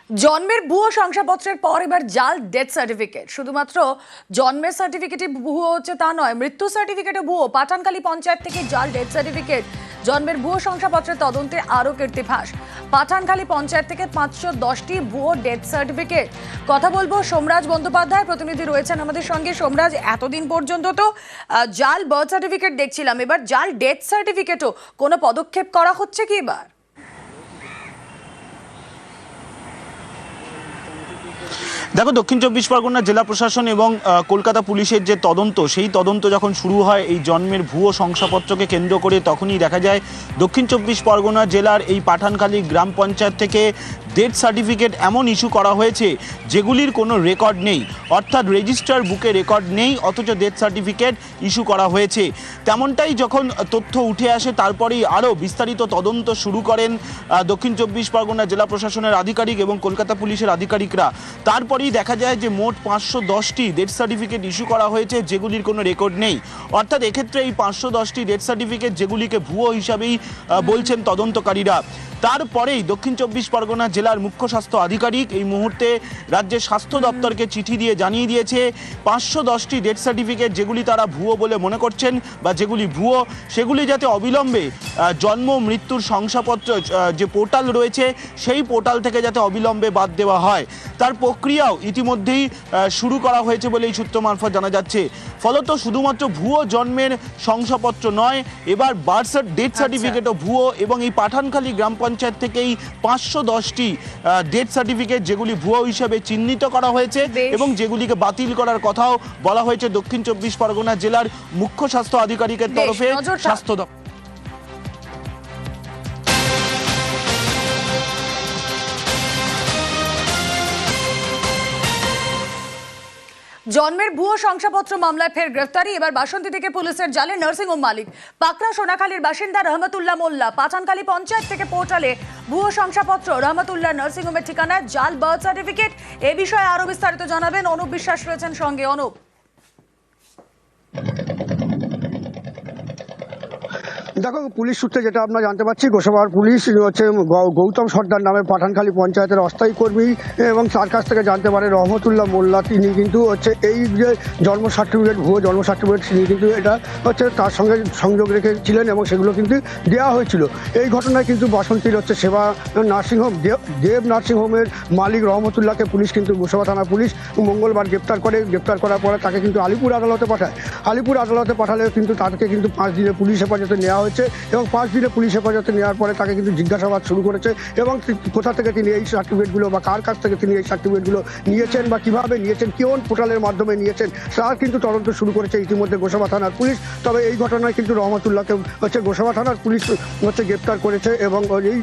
জন্মের ভুয়ো শংসাপত্রের পর এবার জাল ডেথ সার্টিফিকেট। শুধুমাত্র জন্মের সার্টিফিকেটই ভুয়ো হচ্ছে তা নয়, মৃত্যু সার্টিফিকেটও ভুয়ো। পাঠানখালী পঞ্চায়েত থেকে জাল ডেথ সার্টিফিকেট, জন্মের ভুয়ো শংসাপত্রের তদন্তে আরও কীর্তিফাস। পাঠানখালী পঞ্চায়েত থেকে 510টি ভুয়ো ডেথ সার্টিফিকেট। কথা বলবো সোমরাজ বন্দ্যোপাধ্যায়, প্রতিনিধি রয়েছেন আমাদের সঙ্গে। সোমরাজ, এতদিন পর্যন্ত তো জাল বার্থ সার্টিফিকেট দেখছিলাম, এবার জাল ডেথ সার্টিফিকেটও কোনো পদক্ষেপ করা হচ্ছে কি এবার? দেখো, দক্ষিণ চব্বিশ পরগনা জেলা প্রশাসন এবং কলকাতা পুলিশের যে তদন্ত, সেই তদন্ত যখন শুরু হয় এই জন্মের ভুয়ো শংসাপত্রকে কেন্দ্র করে, তখনই দেখা যায় দক্ষিণ চব্বিশ পরগনা জেলার এই পাঠানখালী গ্রাম পঞ্চায়েত থেকে ডেথ সার্টিফিকেট এমন ইস্যু করা হয়েছে যেগুলির কোনো রেকর্ড নেই, অর্থাৎ রেজিস্টার বুকে রেকর্ড নেই, অথচ ডেথ সার্টিফিকেট ইস্যু করা হয়েছে। তেমনটাই যখন তথ্য উঠে আসে, তারপরেই আরও বিস্তারিত তদন্ত শুরু করেন দক্ষিণ চব্বিশ পরগনা জেলা প্রশাসনের আধিকারিক এবং কলকাতা পুলিশের আধিকারিকরা। তারপরেই দেখা যায় যে মোট 510টি ডেথ সার্টিফিকেট ইস্যু করা হয়েছে যেগুলির কোনো রেকর্ড নেই। অর্থাৎ এক্ষেত্রে এই 510টি ডেথ সার্টিফিকেট যেগুলিকে ভুয়ো হিসাবেই বলছেন তদন্তকারীরা। তারপরেই দক্ষিণ চব্বিশ পরগনা জেলার মুখ্য স্বাস্থ্য আধিকারিক এই মুহূর্তে রাজ্যের স্বাস্থ্য দপ্তরকে চিঠি দিয়ে জানিয়ে দিয়েছে 510টি ডেথ সার্টিফিকেট যেগুলি তারা ভুয়ো বলে মনে করছেন বা যেগুলি ভুয়ো, সেগুলি যাতে অবিলম্বে জন্ম মৃত্যুর শংসাপত্র যে পোর্টাল রয়েছে সেই পোর্টাল থেকে যাতে অবিলম্বে বাদ দেওয়া হয়, তার প্রক্রিয়াও ইতিমধ্যেই শুরু করা হয়েছে বলে এই সূত্র মারফত জানা যাচ্ছে। ফলত শুধুমাত্র ভুয়ো জন্মের শংসাপত্র নয়, এবার বার্থ ডেথ সার্টিফিকেটও ভুয়ো, এবং এই পাঠানখালী গ্রাম পঞ্চায়েত থেকেই 510টি ডেথ সার্টিফিকেট যেগুলি ভুয়ো হিসেবে চিহ্নিত করা হয়েছে এবং যেগুলিকে বাতিল করার কথাও বলা হয়েছে দক্ষিণ চব্বিশ পরগনা জেলার মুখ্য স্বাস্থ্য আধিকারিকের তরফে। স্বাস্থ্য দপ্তর জন্মের ভুয়ো শংসাপত্র মামলায় ফের গ্রেফতারি। এবার বাসন্তী থেকে পুলিশের জালে নার্সিংহোম মালিক। পাকড়া সোনাখালীর বাসিন্দা রহমতুল্লাহ মোল্লা। পাঠানখালী পঞ্চায়েত থেকে পোর্টালে ভুয়ো শংসাপত্র, রহমতুল্লাহ নার্সিংহোমের ঠিকানায় জাল বার্থ সার্টিফিকেট। এ বিষয়ে আরো বিস্তারিত জানাবেন অনুপ বিশ্বাস, রয়েছেন সঙ্গে। অনুপ, দেখো, পুলিশ সূত্রে যেটা আমরা জানতে পারছি, গোসাবার পুলিশ হচ্ছে গৌতম সর্দার নামে পাঠানখালী পঞ্চায়েতের অস্থায়ী কর্মী, এবং তার কাছ থেকে জানতে পারে রহমতুল্লাহ মোল্লা তিনি কিন্তু হচ্ছে এই যে জন্ম সার্টিফিকেট, ভুয়ো জন্ম সার্টিফিকেট, তিনি কিন্তু এটা হচ্ছে তার সঙ্গে সংযোগ রেখেছিলেন এবং সেগুলো কিন্তু দেওয়া হয়েছিল। এই ঘটনায় কিন্তু বাসন্তীর হচ্ছে সেবা নার্সিংহোম, দেব নার্সিংহোমের মালিক রহমতুল্লাহকে পুলিশ কিন্তু গোসাবা থানা পুলিশ মঙ্গলবার গ্রেপ্তার করে। গ্রেপ্তার করার পরে তাকে কিন্তু আলিপুর আদালতে পাঠায়। আলিপুর আদালতে পাঠালেও কিন্তু তাকে কিন্তু 5 দিনের পুলিশ হেফাজতে নেওয়া হয়েছে, এবং 5 দিনে পুলিশ হেফাজতে নেওয়ার পরে তাকে কিন্তু জিজ্ঞাসাবাদ শুরু করেছে, এবং কোথা থেকে তিনি এই সার্টিফিকেটগুলো বা কার কাছ থেকে তিনি এই সার্টিফিকেটগুলো নিয়েছেন বা কিভাবে নিয়েছেন, কোন পোর্টালের মাধ্যমে নিয়েছেন, তার কিন্তু তদন্ত শুরু করেছে ইতিমধ্যে গোসাবা থানার পুলিশ। তবে এই ঘটনায় কিন্তু রহমতুল্লাহকে হচ্ছে গোসাবা থানার পুলিশ হচ্ছে গ্রেপ্তার করেছে, এবং এই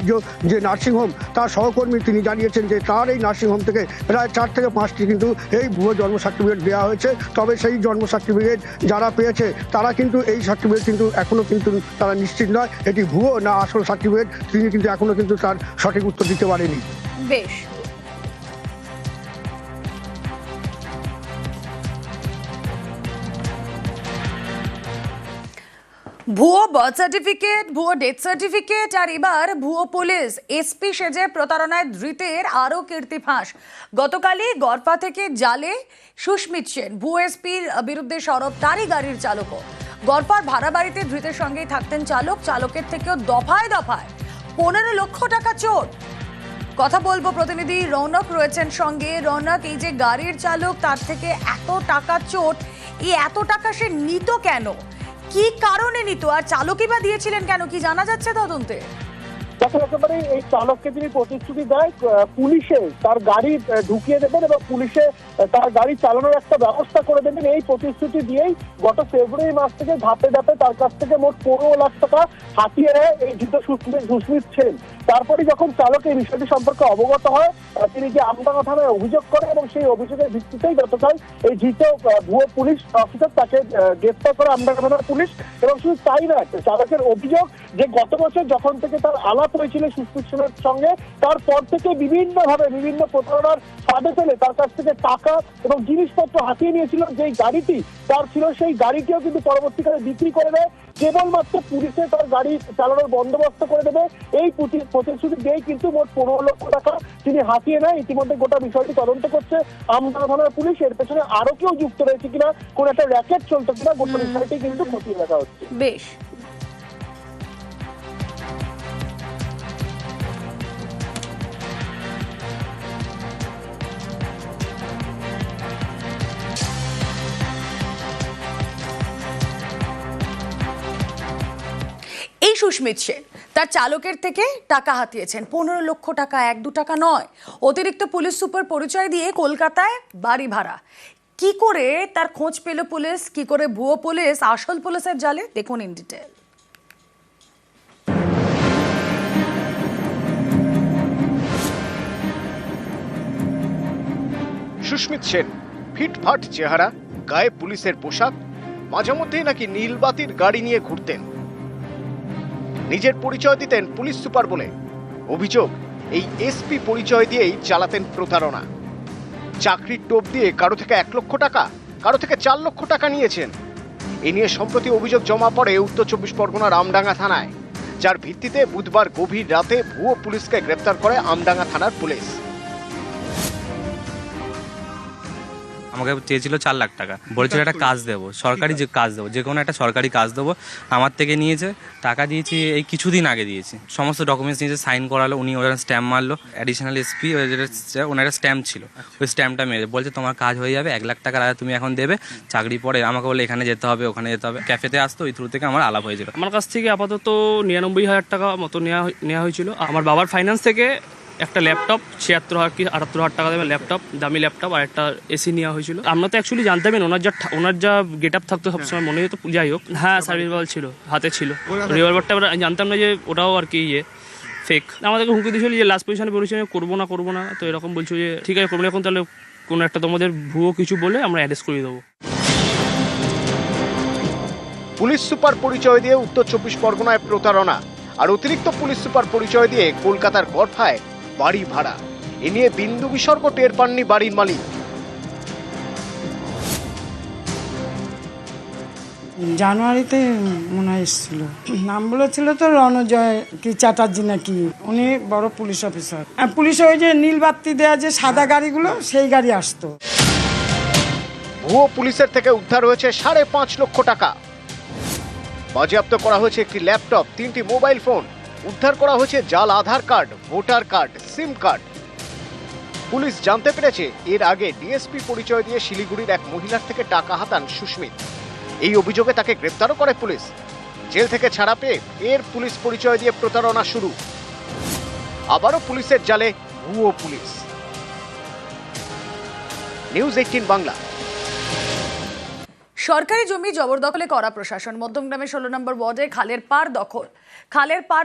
যে নার্সিংহোম তার সহকর্মী তিনি জানিয়েছেন যে তার এই নার্সিংহোম থেকে প্রায় 4 থেকে 5টি কিন্তু এই ভুয়ো জন্ম সার্টিফিকেট দেওয়া হয়েছে। তবে সেই জন্ম সার্টিফিকেট যারা পেয়েছে তারা কিন্তু এই সার্টিফিকেট কিন্তু এখনো কিন্তু তারা নিশ্চিত নয় এটি ভুয়ো না আসল সার্টিফিকেট, তিনি কিন্তু এখনো কিন্তু তার সঠিক উত্তর দিতে পারেনি। বেশ, ভুয়ো বার্থ সার্টিফিকেট, ভুয়ো ডেথ সার্টিফিকেট, আর এবার ভুয়ো পুলিশ। এসপি সেজে প্রতারণায় ধৃতের আরও কীর্তিফাঁস। গতকালই গড়পা থেকে জালে সুস্মিত সেন, ভুয়ো এসপির বিরুদ্ধে সরব তারই গাড়ির চালকও। গড়পার ভাড়া বাড়িতে ধৃতের সঙ্গেই থাকতেন চালক, চালকের থেকেও দফায় দফায় 15 লক্ষ টাকা চোট। কথা বলবো প্রতিনিধি রৌনক, রয়েছেন সঙ্গে। রৌনক, এই যে গাড়ির চালক, তার থেকে এত টাকা চোট, এই এত টাকা সে নিত কেন, কি কারণে নিত, আর চালকই বা দিয়েছিলেন কেন, কি জানা যাচ্ছে তদন্তে? একেবারে এই চালককে তিনি প্রতিশ্রুতি দেয় পুলিশে তার গাড়ি ঢুকিয়ে দেবেন এবং পুলিশে তার গাড়ি চালানোর একটা ব্যবস্থা করে দেবেন। এই প্রতিশ্রুতি দিয়েই গত ফেব্রুয়ারি মাস থেকে ধাপে ধাপে তার কাছ থেকে মোট 15 লাখ টাকা হাতিয়ে নেয় এই ধৃত সুস্মিত সেন। তারপরে যখন চালক এই বিষয়টি সম্পর্কে অবগত হয়, তিনি যে আমডাঙ্গা থানায় অভিযোগ করে, এবং সেই অভিযোগের ভিত্তিতেই গতকাল এই ধৃত ভুয়ো পুলিশ অফিসার তাকে গ্রেফতার করে আমডাঙ্গা থানার পুলিশ। এবং শুধু তাই নয়, চালকের অভিযোগ যে গত বছর যখন থেকে তার আলাপ হয়েছিল সুস্মিত সেনের সঙ্গে, তারপর থেকে বিভিন্নভাবে বিভিন্ন প্রতারণার ফাঁদে ফেলে তার কাছ থেকে টাকা এবং জিনিসপত্র হাতিয়ে নিয়েছিল। যেই গাড়িটি তার ছিল সেই গাড়িটিও কিন্তু পরবর্তীকালে বিক্রি করে দেয়, কেবলমাত্র পুলিশে তার গাড়ি চালানোর বন্দোবস্ত করে দেবে এই প্রতিশ্রুতি দিয়েই কিন্তু মোট 15 লক্ষ টাকা তিনি হাতিয়ে নেয়। ইতিমধ্যে গোটা বিষয়টি তদন্ত করছে আমডাঙ্গা থানার পুলিশ। এর পেছনে আরো কেউ যুক্ত রয়েছে কিনা, কোন একটা র্যাকেট চলছে কিনা, গোটা বিষয়টি কিন্তু খতিয়ে দেখা হচ্ছে। বেশ। এই সুস্মিত সেন তার চালকের থেকে টাকা হাতিয়েছেন 15 লক্ষ টাকা, 1-2 টাকা নয়। অতিরিক্ত পুলিশ সুপার পরিচয় দিয়ে কলকাতায় বাড়ি ভাড়া। কি করে তার খোঁজ পেল পুলিশ, কি করে ভুয়ো পুলিশ আসল পুলিশের জালে, দেখুন ইন ডিটেল। সুস্মিত সেন, ফিটফাট চেহারা, গায়ে পুলিশের পোশাক, মাঝে মধ্যেই নাকি নীলবাতির গাড়ি নিয়ে ঘুরতেন। নিজের পরিচয় দিতেন পুলিশ সুপার বলে। অভিযোগ, এই এসপি পরিচয় দিয়েই চালাতেন প্রতারণা। চাকরির টোপ দিয়ে কারো থেকে 1 লক্ষ টাকা, কারো থেকে 4 লক্ষ টাকা নিয়েছেন। এ নিয়ে সম্প্রতি অভিযোগ জমা পড়ে উত্তর 24 পরগনার আমডাঙ্গা থানায়, যার ভিত্তিতে বুধবার গভীর রাতে ভুয়ো পুলিশকে গ্রেপ্তার করে আমডাঙ্গা থানার পুলিশ। আমাকে চেয়েছিল 4 লাখ টাকা, বলেছিল একটা কাজ দেবো, সরকারি যে কাজ দেবো, যে কোনো একটা সরকারি কাজ দেবো। আমার থেকে নিয়েছে, টাকা দিয়েছি এই কিছুদিন আগে দিয়েছি, সমস্ত ডকুমেন্টস নিয়েছে, সাইন করালো, উনি ওরা স্ট্যাম্প মারলো, অ্যাডিশনাল এসপি ওনার একটা স্ট্যাম্প ছিল, ওই স্ট্যাম্পটা মেরে বলছে তোমার কাজ হয়ে যাবে, 1 লাখ টাকার আগে তুমি এখন দেবে, চাকরি পরে। আমাকে বলে এখানে যেতে হবে, ওখানে যেতে হবে, ক্যাফেতে আসতো, ওই থ্রু থেকে আমার আলাপ হয়েছিল। আমার কাছ থেকে আপাতত 99,000 টাকা মতো নেওয়া হয়েছিল। আমার বাবার ফাইন্যান্স থেকে একটা ল্যাপটপ 76,000 কি 78,000 টাকা দেবে ল্যাপটপ, দামি ল্যাপটপ, আর একটা এসি নেওয়া হয়েছিল। আমরা তো অ্যাকচুয়ালি জানতামই না, ওনার যা গেট আপ থাকতো সবসময় মনে হতো, যাই হোক। হ্যাঁ, সার্ভিস বল ছিল, হাতে ছিল রিভলভারটা। আমরা জানতাম না যে ওটাও আর কি ফেক। আমাদেরকে হুমকি দিয়েছিল যে লাস্ট পজিশনে বলেছিল করবো না, তো এরকম বলছো যে ঠিক আছে করবো, এখন তাহলে কোনো একটা তোমাদের ভুয়ো কিছু বলে আমরা অ্যারেস্ট করে দেবো। পুলিশ সুপার পরিচয় দিয়ে উত্তর 24 পরগনায় প্রতারণা, আর অতিরিক্ত পুলিশ সুপার পরিচয় দিয়ে কলকাতার গড়ফায় বাড়ি ভাড়া। এ নিয়ে বিন্দু বিসর্গ টের পাননি বাড়ির মালিক। জানুয়ারিতে মনে হয় এসেছিল, নাম বলেছিল তো রণজয় কি চ্যাটার্জি নাকি, উনি বড় পুলিশ অফিসার। পুলিশে ওই যে নীলবাতি দেয়া যে সাদা গাড়িগুলো, সেই গাড়ি আসতো। ভুয়ো পুলিশের থেকে উদ্ধার হয়েছে 5.5 লক্ষ টাকা, বাজেয়াপ্ত করা হয়েছে একটি ল্যাপটপ, 3টি মোবাইল ফোন, উদ্ধার করা হয়েছে জাল Aadhaar card, voter card, SIM card. Police জানতে পেরেছে এর আগে ডিএসপি পরিচয় দিয়ে শিলিগুড়ির এক মহিলার থেকে টাকা হাতান সুস্মিত। এই অভিযোগে তাকে গ্রেপ্তারও করে পুলিশ। জেল থেকে ছাড়া পেয়ে এর পুলিশ পরিচয় দিয়ে প্রতারণা শুরু। আবারও পুলিশের জালে ভুয়ো পুলিশ। নিউজ 18 বাংলা। সরকারি জমি জবরদখলে করা প্রশাসন। মধ্যমগ্রামে 16 নম্বর ওয়ার্ডে খালের পাড়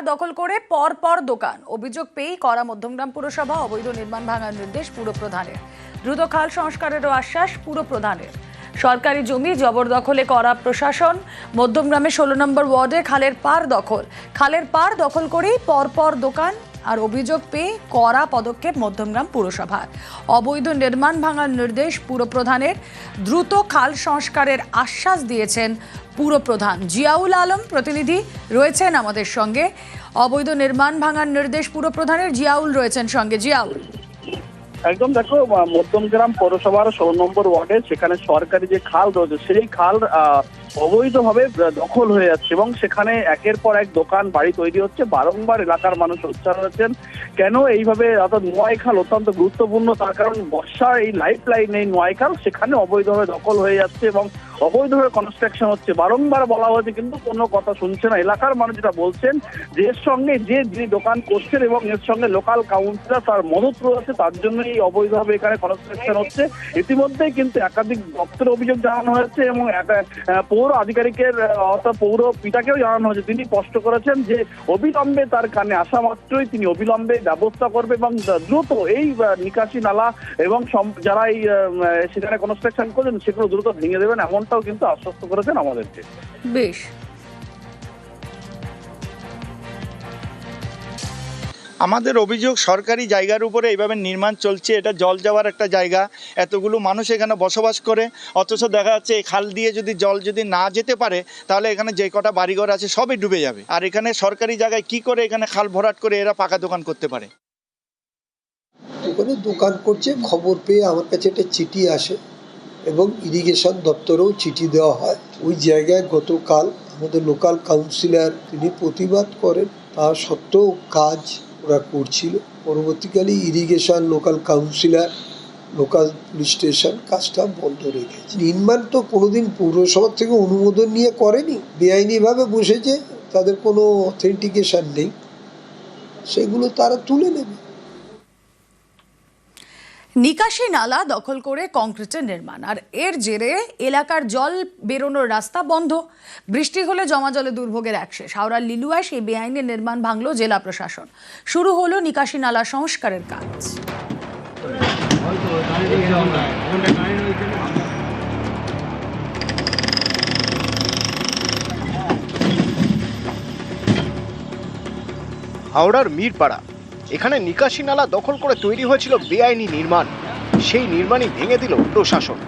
দখল করে পর দোকান। অভিযোগ পেয়েই করা মধ্যমগ্রাম পুরসভা। অবৈধ নির্মাণ ভাঙার নির্দেশ পুরপ্রধানের। দ্রুত খাল সংস্কারেরও আশ্বাস পুরপ্রধানের। সরকারি জমি জবরদখলে করা প্রশাসন। মধ্যমগ্রামে 16 নম্বর ওয়ার্ডে খালের পাড় দখল করেই পর দোকান, আর অভিযোগ পেয়ে কড়া পদক্ষেপ মধ্যমগ্রাম পুরসভার। অবৈধ নির্মাণ ভাঙার নির্দেশ পুরপ্রধানের। দ্রুত খাল সংস্কারের আশ্বাস দিয়েছেন পুরপ্রধান। জিয়াউল আলম প্রতিনিধি রয়েছেন আমাদের সঙ্গে। অবৈধ নির্মাণ ভাঙার নির্দেশ পুরপ্রধানের, জিয়াউল রয়েছেন সঙ্গে। জিয়াউল, একদম দেখো, মধ্যমগ্রাম পৌরসভার 16 নম্বর ওয়ার্ডে সেখানে সরকারি যে খাল রয়েছে সেই খাল অবৈধভাবে দখল হয়ে যাচ্ছে এবং সেখানে একের পর এক দোকান বাড়ি তৈরি হচ্ছে। বারংবার এলাকার মানুষ উচ্চার হচ্ছেন কেন এইভাবে, অর্থাৎ নোয়াইখাল অত্যন্ত গুরুত্বপূর্ণ, তার কারণ বর্ষার এই লাইফ লাইন এই নোয়াইখাল সেখানে অবৈধভাবে দখল হয়ে যাচ্ছে এবং অবৈধভাবে কনস্ট্রাকশন হচ্ছে। বারংবার বলা হয়েছে কিন্তু কোনো কথা শুনছে না এলাকার মানুষ। যেটা বলছেন যে এর সঙ্গে যিনি দোকান করছেন এবং এর সঙ্গে লোকাল কাউন্সিলর তার মদত রয়েছে, তার জন্য এই অবৈধভাবে এখানে কনস্ট্রাকশন হচ্ছে। ইতিমধ্যেই কিন্তু একাধিক দপ্তরে অভিযোগ জানানো হয়েছে এবং পৌর আধিকারিকের অর্থাৎ পৌর পিতাকেও জানানো হয়েছে। তিনি স্পষ্ট করেছেন যে অবিলম্বে তার কানে আসা মাত্রই তিনি অবিলম্বে ব্যবস্থা করবে এবং দ্রুত এই নিকাশি নালা এবং যারা এই সেখানে কনস্ট্রাকশন করছেন সেগুলো দ্রুত ভেঙে দেবেন, এমনটাও কিন্তু আশ্বস্ত করেছেন আমাদেরকে। বেশ। আমাদের অভিযোগ সরকারি জায়গার উপরে এইভাবে নির্মাণ চলছে, এটা জল যাওয়ার একটা জায়গা, এতগুলো মানুষ এখানে বসবাস করে, অথচ দেখা যাচ্ছে এই খাল দিয়ে যদি জল যদি না যেতে পারে তাহলে এখানে যে কটা বাড়িঘর আছে সবই ডুবে যাবে। আর এখানে সরকারি জায়গায় কি করে এখানে খাল ভরাট করে এরা পাকা দোকান করতে পারে? ওখানে দোকান করছে, খবর পেয়ে আমার কাছে একটা চিঠি আসে এবং ইরিগেশন দপ্তরেও চিঠি দেওয়া হয়। ওই জায়গায় গতকাল আমাদের লোকাল কাউন্সিলর তিনি প্রতিবাদ করেন, তা সত্ত্বেও কাজ ওরা করছিল। পরবর্তীকালে irrigation, local councillor, local police station কাজটা বন্ধ রেখেছে। নির্মাণ তো কোনোদিন পৌরসভা থেকে অনুমোদন নিয়ে করেনি, বেআইনিভাবে বসেছে, তাদের কোনো অথেন্টিকেশন নেই, সেগুলো তারা তুলে নেবে। নিকাশি নালা দখল করে কংক্রিটের নির্মাণ, আর এর জেরে এলাকার জল বেরোনোর রাস্তা বন্ধ। বৃষ্টি হলে জমা জলে দুর্ভোগের একশেষ। হাওড়ার লিলুয়ায় সেই বেআইনি নির্মাণ ভাঙল জেলা প্রশাসন। শুরু হলো নিকাশি নালা সংস্কারের কাজ। হাওড়ার মিরপাড়া, এখানে নিকাশি নালা দখল করে তৈরি হয়েছিল বেআইনি নির্মাণ। সেই নির্মাণই ভেঙে দিল প্রশাসন।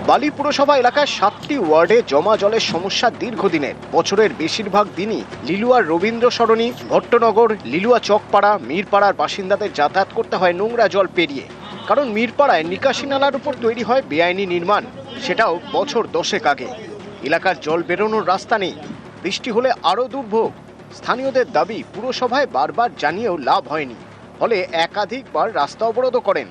বালি পুরসভা এলাকায় 7টি ওয়ার্ডে জমা জলের সমস্যা দীর্ঘদিনের। বছরের বেশিরভাগ দিনই লিলুয়ার রবীন্দ্র সরণি, ভট্টনগর, লিলুয়া চকপাড়া, মিরপাড়ার বাসিন্দাদের যাতায়াত করতে হয় নোংরা জল পেরিয়ে। কারণ মিরপাড়ায় নিকাশি নালার উপর তৈরি হয় বেআইনি নির্মাণ, সেটাও বছর 10 আগে। এলাকার জল বেরোনোর রাস্তা নেই, বৃষ্টি হলে আরও দুর্ভোগ। স্থানীয়দের দাবি, পুরসভায় বারবার জানিয়েও লাভ হয়নি, ফলে একাধিকবার রাস্তা অবরোধ করেন।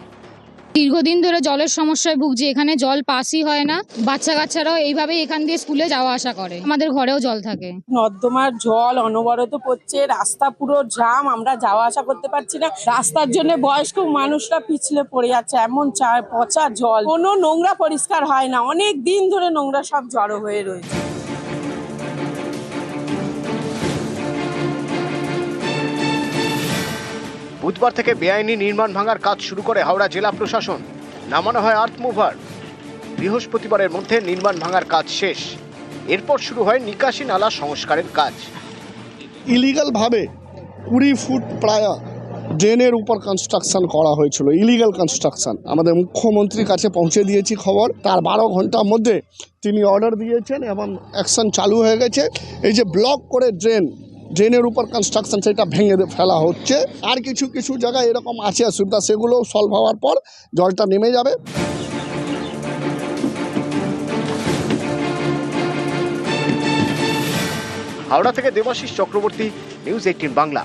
দীর্ঘদিন ধরে জলের সমস্যায় ভুগছি, এখানে জল পাসই হয় না। বাচ্চা কাচ্চারাও এইভাবেই এখান দিয়ে স্কুলে যাওয়া আসা করে, আমাদের ঘরেও জল থাকে। নর্দমার জল অনবরত পড়ছে, রাস্তা পুরো জাম, আমরা যাওয়া আসা করতে পারছি না। রাস্তার জন্য বয়স্ক মানুষরা পিছলে পড়ে যাচ্ছে, এমন পচা জল, কোনো নোংরা পরিষ্কার হয় না, অনেক দিন ধরে নোংরা সব জড়ো হয়ে রয়েছে। বুধবার থেকে বেআইনি নির্মাণ ভাঙার কাজ শুরু করে হাওড়া জেলা প্রশাসন। নামানো হয় আর্থ মুভার। বৃহস্পতিবারের মধ্যে নির্মাণ ভাঙার কাজ শেষ। এরপর শুরু হয় নিকাশি নালা সংস্কারের কাজ। ইলিগাল ভাবে 20 ফুট প্রায় ড্রেনের উপর কনস্ট্রাকশন করা হয়েছিল, ইলিগাল কনস্ট্রাকশন। আমাদের মুখ্যমন্ত্রীর কাছে পৌঁছে দিয়েছি খবর, তার 12 ঘন্টার মধ্যে তিনি অর্ডার দিয়েছেন এবং অ্যাকশন চালু হয়ে গেছে। এই যে ব্লক করে ড্রেনের উপর কনস্ট্রাকশন, সেটা ভেঙে ফেলা হচ্ছে। আর কিছু কিছু জায়গায় এরকম আছে অসুবিধা, সেগুলো সলভ হওয়ার পর জলটা নেমে যাবে। হাওড়া থেকে দেবাশিস চক্রবর্তী, নিউজ 18 বাংলা।